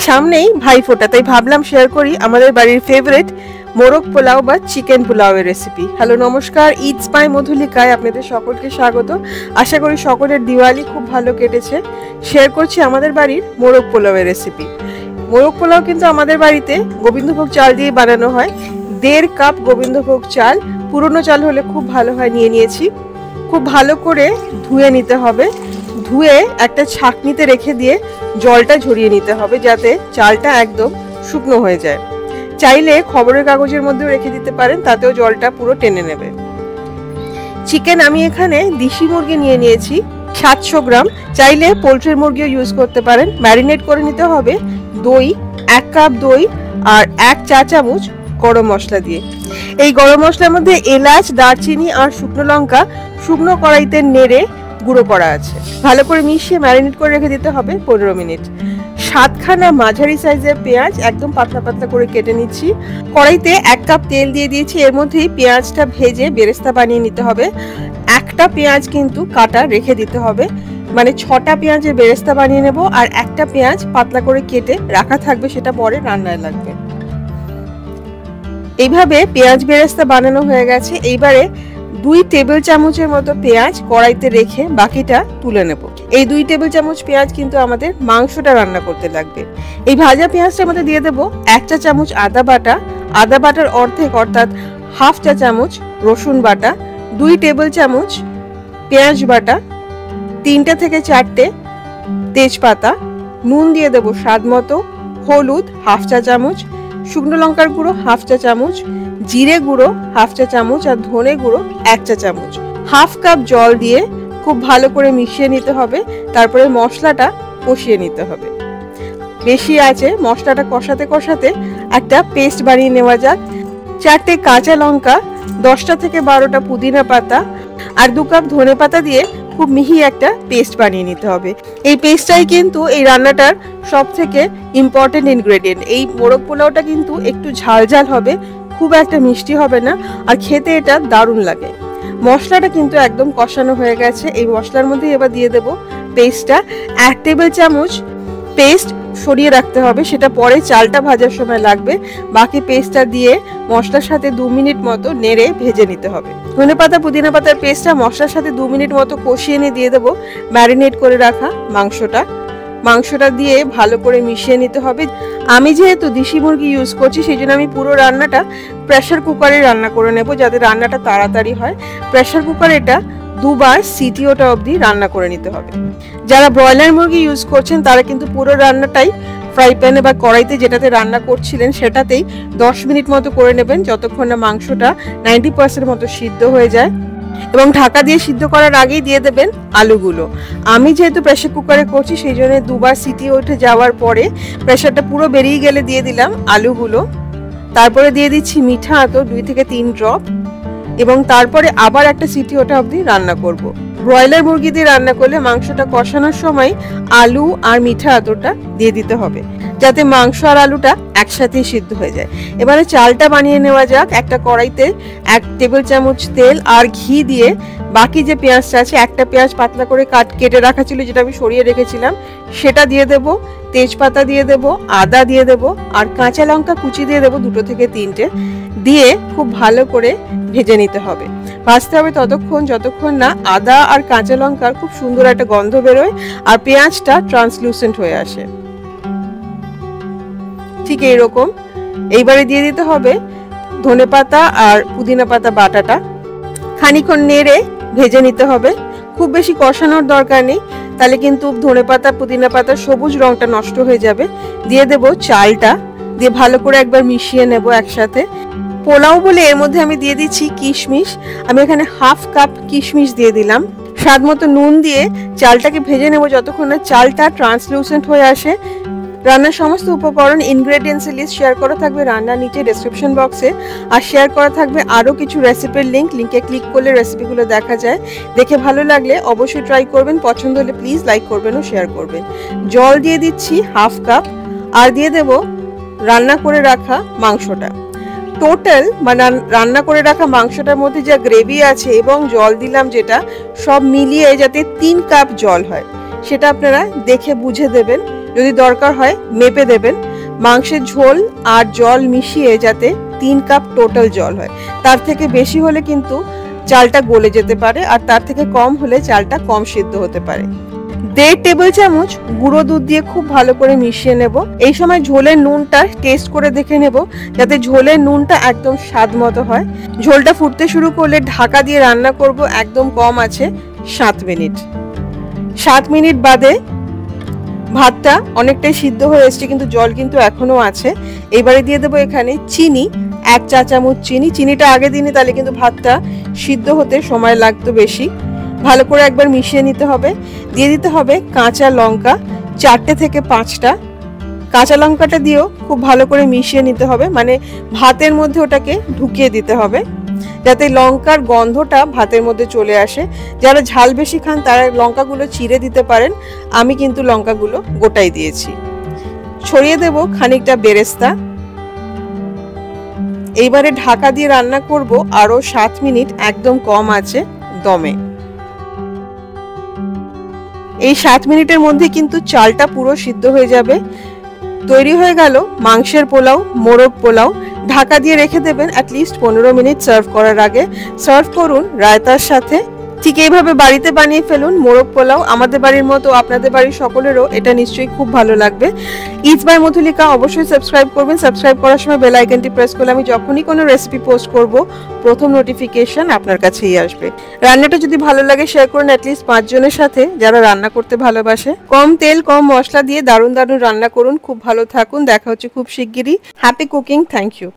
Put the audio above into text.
সামনেই ভাইফোঁটা, তাই ভাবলাম শেয়ার করি আমাদের বাড়ির ফেভারিট মোরগ পোলাও বা চিকেন পোলাওয়ের রেসিপি। হ্যালো নমস্কার, ইটস বাই মধুলিকায় আপনাদের সকলকে স্বাগত। আশা করি সকলের দিওয়ালি খুব ভালো কেটেছে। শেয়ার করছি আমাদের বাড়ির মোরগ পোলাওয়ের রেসিপি। মোরগ পোলাও কিন্তু আমাদের বাড়িতে গোবিন্দভোগ চাল দিয়ে বানানো হয়। 1.5 কাপ গোবিন্দভোগ চাল, পুরনো চাল হলে খুব ভালো হয়, নিয়ে নিয়েছি। খুব ভালো করে ধুয়ে নিতে হবে। ধুয়ে একটা ছাঁকনিতে রেখে দিয়ে জলটা ঝরিয়ে নিতে হবে, যাতে চালটা একদম শুকনো হয়ে যায়। চাইলে খবরের কাগজের মধ্যেও রেখে দিতে পারেন, তাতেও জলটা পুরো টেনে নেবে। চিকেন আমি এখানে দেশি মুরগি নিয়ে নিয়েছি 700 গ্রাম, চাইলে পোলট্রির মুরগিও ইউজ করতে পারেন। ম্যারিনেট করে নিতে হবে দই, 1 কাপ দই আর 1 চা চামচ গরম মশলা দিয়ে। এই গরম মশলার মধ্যে এলাচ, দারচিনি আর শুকনো লঙ্কা শুকনো কড়াইতে নেড়ে গুঁড়ো করা আছে। ভালো করে মিশিয়ে ম্যারিনেট করে রেখে দিতে হবে 15 মিনিট। 7খানা মাঝারি সাইজের পেঁয়াজ একদম পাতলা পাতলা করে কেটে নিচ্ছি। কড়াইতে 1 কাপ তেল দিয়ে দিয়েছি। এর মধ্যেই পেঁয়াজটা ভেজে বেরেস্তা বানিয়ে নিতে হবে। একটা পেঁয়াজ কিন্তু কাটা রেখে দিতে হবে, মানে 6টা পেঁয়াজের বেরেস্তা বানিয়ে নেব। আর একটা পেঁয়াজ পাতলা করে কেটে রাখা থাকবে, সেটা পরে রান্নায় লাগবে। এইভাবে পেঁয়াজ বেরেস্তা বানানো হয়ে গেছে। এইবারে 2 টেবিল চামচের মতো পেঁয়াজ কড়াইতে রেখে বাকিটা তুলে নেব। এই 2 টেবিল চামচ পেঁয়াজ কিন্তু আমাদের মাংসটা রান্না করতে লাগবে। এই ভাজা পেঁয়াজটার মধ্যে দিয়ে দেব 1 চা চামচ আদা বাটা, আদা বাটার অর্ধেক অর্থাৎ হাফ চা চামচ রসুন বাটা, 2 টেবিল চামচ পেঁয়াজ বাটা, 3টে থেকে 4টে তেজপাতা, নুন দিয়ে দেব স্বাদ মতো, হলুদ হাফ চা চামচ, শুকনো লঙ্কার গুঁড়ো হাফ চা চামচ, জিরে গুঁড়ো হাফ চা চামচ আর ধনে গুঁড়ো 1 চা চামচ। হাফ কাপ জল দিয়ে খুব ভালো করে মিশিয়ে নিতে হবে। তারপরে মশলাটা কষিয়ে নিতে হবে। বেশি আছে মশলাটা কষাতে কষাতে একটা পেস্ট বানিয়ে নেওয়া যাক। 4টে কাঁচা লঙ্কা, 10টা থেকে 12টা পুদিনা পাতা আর 2 কাপ ধনে পাতা দিয়ে খুব মিহি একটা পেস্ট বানিয়ে নিতে হবে। এই পেস্টটাই কিন্তু এই রান্নাটার সব থেকে ইম্পর্টেন্ট ইনগ্রেডিয়েন্ট। এই মোরগ পোলাওটা কিন্তু একটু ঝাল ঝাল হবে, খুব একটা মিষ্টি হবে না, আর খেতে এটা দারুণ লাগে। মশলাটা কিন্তু একদম কষানো হয়ে গেছে। এই মশলার মধ্যে এবার দিয়ে দেব পেস্টটা। 1 টেবিল চামচ পেস্ট সরিয়ে রাখতে হবে, সেটা পরে চালটা ভাজার সময় লাগবে। বাকি পেস্টটা দিয়ে মশলার সাথে 2 মিনিট মতো নেড়ে ভেজে নিতে হবে। ধনেপাতা পুদিনা পাতার পেস্টটা মশলার সাথে 2 মিনিট মতো কষিয়ে নিয়ে দিয়ে দেবো ম্যারিনেট করে রাখা মাংসটা দিয়ে ভালো করে মিশিয়ে নিতে হবে। আমি যেহেতু দেশি মুরগি ইউজ করছি, সেই জন্য আমি পুরো রান্নাটা প্রেসার কুকারে রান্না করে নেব, যাতে রান্নাটা তাড়াতাড়ি হয়। প্রেসার কুকারে এটা 2বার সিটি ওটা অবধি রান্না করে নিতে হবে। যারা ব্রয়লার মুরগি ইউজ করছেন তারা কিন্তু পুরো রান্নাটাই ফ্রাই প্যানে বা কড়াইতে যেটাতে রান্না করছিলেন সেটাতেই 10 মিনিট মতো করে নেবেন, যতক্ষণ না মাংসটা 90% মতো সিদ্ধ হয়ে যায়। এবং ঢাকা দিয়ে সিদ্ধ করার আগেই দিয়ে দেবেন আলুগুলো। আমি যেহেতু প্রেসার কুকারে করছি, সেই জন্য 2বার সিটি উঠে যাওয়ার পরে প্রেসারটা পুরো বেরিয়ে গেলে দিয়ে দিলাম আলুগুলো। তারপরে দিয়ে দিচ্ছি মিঠা আতর 2 থেকে 3 ড্রপ, এবং তারপরে আবার একটা সিটি ওঠা অবধি রান্না করব। ব্রয়লার মুরগি দিয়ে রান্না করলে মাংসটা কষানোর সময় আলু আর মিঠা আতরটা দিয়ে দিতে হবে, যাতে মাংস আর আলুটা একসাথে সিদ্ধ হয়ে যায়। এবারে চালটা বানিয়ে নেওয়া যাক। একটা কড়াইতে 1 টেবিল চামচ তেল আর ঘি দিয়ে বাকি যে পেঁয়াজটা আছে, একটা পেঁয়াজ পাতলা করে কেটে রাখা ছিল যেটা আমি সরিয়ে রেখেছিলাম, সেটা দিয়ে দেব, তেজপাতা দিয়ে দেব, আদা দিয়ে দেব আর কাঁচা লঙ্কা কুচি দিয়ে দেব 2 থেকে 3টে, দিয়ে খুব ভালো করে ভেজে নিতে হবে। ভাজতে হবে ততক্ষণ যতক্ষণ না আদা আর কাঁচা লঙ্কার খুব সুন্দর একটা গন্ধ বেরোয় আর পেঁয়াজটা ট্রান্সলুসেন্ট হয়ে আসে, ঠিক এইরকম। এইবারে দিয়ে দিতে হবে ধনেপাতা আর পুদিনা পাতা বাটাটা। খানিকক্ষণ নেড়ে ভেজে নিতে হবে, খুব বেশি কষানোর দরকার নেই, তাহলে কিন্তু ধনেপাতা পুদিনা পাতার সবুজ রংটা নষ্ট হয়ে যাবে। দিয়ে দেব চালটা, দিয়ে ভালো করে একবার মিশিয়ে নেব একসাথে। পোলাও বলে এর মধ্যে আমি দিয়ে দিচ্ছি কিশমিশ। আমি এখানে হাফ কাপ কিশমিশ দিয়ে দিলাম। স্বাদ মতো নুন দিয়ে চালটাকে ভেজে নেব যতক্ষণ না চালটা ট্রান্সলুসেন্ট হয়ে আসে। রান্নার সমস্ত উপকরণ ইনগ্রেডিয়েন্টসের লিস্ট শেয়ার করা থাকবে রান্নার নিচে ডেসক্রিপশন বক্সে, আর শেয়ার করা থাকবে আরও কিছু রেসিপির লিঙ্কে ক্লিক করলে রেসিপিগুলো দেখা যায়। দেখে ভালো লাগলে অবশ্যই ট্রাই করবেন, পছন্দ হলে প্লিজ লাইক করবেন ও শেয়ার করবেন। জল দিয়ে দিচ্ছি হাফ কাপ, আর দিয়ে দেব রান্না করে রাখা মাংসটা। টোটাল মানে রান্না করে রাখা মাংসটার মধ্যে যা গ্রেভি আছে এবং জল দিলাম যেটা, সব মিলিয়ে যাতে 3 কাপ জল হয় সেটা আপনারা দেখে বুঝে দেবেন। যদি দরকার হয় মেপে দেবেন। মাংসের ঝোল আর জল মিশিয়ে যাতে 3 কাপ টোটাল জল হয়, তার থেকে বেশি হলে কিন্তু চালটা গলে যেতে পারে, আর তার থেকে কম হলে চালটা কম সিদ্ধ হতে পারে। 1.5 টেবিল চামচ গুঁড়ো দুধ দিয়ে খুব ভালো করে মিশিয়ে নেব। এই সময় ঝোলের নুনটা টেস্ট করে দেখে নেব যাতে ঝোলের নুনটা একদম স্বাদ মতো হয়। ঝোলটা ফুটতে শুরু করলে ঢাকা দিয়ে রান্না করব একদম কম আছে 7 মিনিট। 7 মিনিট বাদে ভাতটা অনেকটাই সিদ্ধ হয়ে এসছে, কিন্তু জল কিন্তু এখনো আছে। এবারে দিয়ে দেবো এখানে চিনি, 1 চা চামচ চিনি। চিনিটা আগে দিনে তাহলে কিন্তু ভাতটা সিদ্ধ হতে সময় লাগতো বেশি। ভালো করে একবার মিশিয়ে নিতে হবে। দিয়ে দিতে হবে কাঁচা লঙ্কা, 4টে থেকে 5টা। কাঁচা লঙ্কাটা দিয়েও খুব ভালো করে মিশিয়ে নিতে হবে, মানে ভাতের মধ্যে ওটাকে ঢুকিয়ে দিতে হবে যাতে লঙ্কার গন্ধটা ভাতের মধ্যে চলে আসে। যারা ঝাল বেশি খান তারা লঙ্কাগুলো চিড়ে দিতে পারেন, আমি কিন্তু লঙ্কাগুলো গোটাই দিয়েছি। ছড়িয়ে দেব খানিকটা বেরেস্তা। এইবারে ঢাকা দিয়ে রান্না করব আরো 7 মিনিট একদম কম আছে দমে। এই 7 মিনিটের মধ্যে কিন্তু চালটা পুরো সিদ্ধ হয়ে যাবে। তৈরি হয়ে গেল মাংসের পোলাও, মোরগ পোলাও। ঢাকা দিয়ে রেখে দেবেন অ্যাটলিস্ট 15 মিনিট সার্ভ করার আগে। সার্ভ করুন রায়তার সাথে। ঠিক এইভাবে বাড়িতে বানিয়ে ফেলুন মোরগ পোলাও। আমাদের বাড়ির মতো আপনাদের বাড়ির সকলেরও এটা নিশ্চয়ই খুব ভালো লাগবে। ইটস বাই মধুলিকা অবশ্যই সাবস্ক্রাইব করবেন। সাবস্ক্রাইব করার সময় বেল আইকনটি প্রেস করলে আমি যখনই কোনো রেসিপি পোস্ট করব প্রথম নোটিফিকেশন আপনার কাছেই আসবে। রান্নাটা যদি ভালো লাগে শেয়ার করুন অ্যাটলিস্ট 5 জনের সাথে যারা রান্না করতে ভালোবাসে। কম তেল কম মশলা দিয়ে দারুণ দারুণ রান্না করুন। খুব ভালো থাকুন। দেখা হচ্ছে খুব শিগগিরই। Happy cooking. Thank you.